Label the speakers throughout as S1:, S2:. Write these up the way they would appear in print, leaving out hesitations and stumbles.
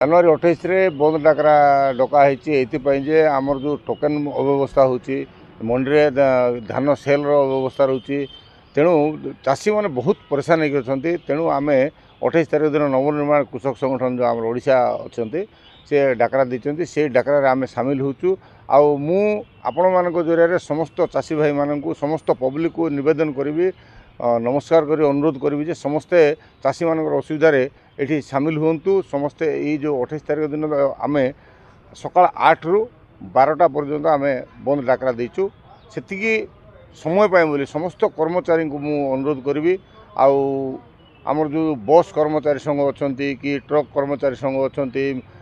S1: ଜାନୁଆରୀ 28 ବନ୍ଦ ଡାକରା ଡକାହେଇଛି ଏଇଥିପାଇଁ ଯେ ଆମର ଯେଉଁ ଟୋକେନ୍ ଅବ୍ୟବସ୍ଥା ହେଉଛି ମଣ୍ଡିରେ ଧାନ ସେଲ୍ର ଅବ୍ୟବସ୍ଥା ରହୁଛି। ତେଣୁ ଚାଷୀମାନେ ବହୁତ ପରେଶାନ ହେଇକି ଅଛନ୍ତି। ତେଣୁ ଆମେ 28 ତାରିଖ ଦିନ ନବନିର୍ମାଣ କୃଷକ ସଂଗଠନ ଯେଉଁ ଆମର ଓଡ଼ିଶା ଅଛନ୍ତି ସେ ଡାକରା ଦେଇଛନ୍ତି। ସେଇ ଡାକରାରେ ଆମେ ସାମିଲ ହେଉଛୁ। ଆଉ ମୁଁ ଆପଣମାନଙ୍କ ଜରିଆରେ ସମସ୍ତ ଚାଷୀ ଭାଇମାନଙ୍କୁ ସମସ୍ତ ପବ୍ଲିକକୁ ନିବେଦନ କରିବି, नमस्कार करी अनुरोध करी जे समस्ते चाषी मान असुविधा ये सामिल हूँ। समस्ते ये जो 28 तारिख दिन आम सका 8 रु 12टा पर्यंत आम बंद डाकरा देचु। से समय पाए बोली समस्त कर्मचारी को मु अनुरोध करी। आमर जो बस कर्मचारी संघ अच्छा कि ट्रक कर्मचारी संघ अच्छा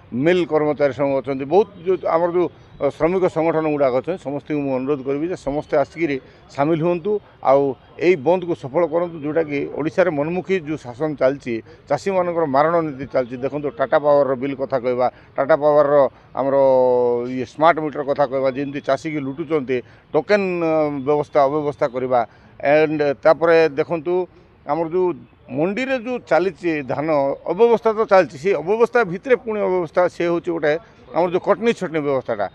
S1: मिल कर्मचारी संघ अच्छा बहुत जो आमर जो श्रमिक संगठन गुड़ाक अच्छा समस्त मुझे अनुरोध करी समस्ते आसिक सामिल हूँ। आउ बंद को सफल करूँ जोटा कि ओडिशा मनमुखी जो शासन चलती चाषी मान मारण नीति चलती। देखो टाटा पावर बिल कथा कहवा, टाटा पावर आमर ये स्मार्ट मीटर कथा कहवा, जमी चाषी की लुटुंट टोकेन व्यवस्था अव्यवस्था करवा। एंड तापर देखु आमर जो मंडी रे जो चली धान अव्यवस्था तो चलती से अव्यवस्था भितर पुणी अव्यवस्था से हूँ गोटे आमर जो कटनी छटनी व्यवस्थाटा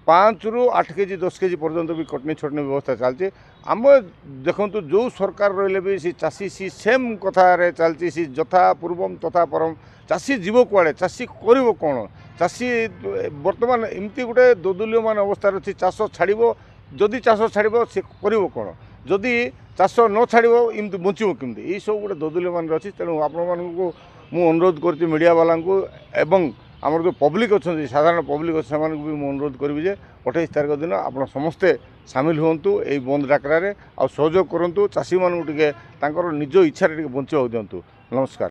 S1: 5 रु 8 केजी 10 केजी पर्यंत भी कटनी छटनी व्यवस्था चलती। आम देखु जो सरकार रही भी सी चाषी सी सेम कथार चलती सी यथा पूर्वम तथा परम। चाषी जीव कुआड़े चाषी कर कौन चाषी बर्तमान एमती गोटे दोदुल्यमान अवस्था अच्छी चाष छाड़ जदि चाष छाड़ सी कर कौन जदि चाष न छाड़ एमती बचब केमती ये सब गोटे दोदुल्यमान अच्छी। तेणु आपण मानू मु अनुरोध कर मीडिया वाला एवं आमर जो पब्लिक अच्छा साधारण पब्लिक अच्छे से भी मुझे अनुरोध करी जे 28 तारिख दिन आप समस्ते सामिल हूँ ये बंद डाकरारे आ सहयोग करूँ। चाषी मानू टे निज इच्छा बंचा दिंतु। नमस्कार।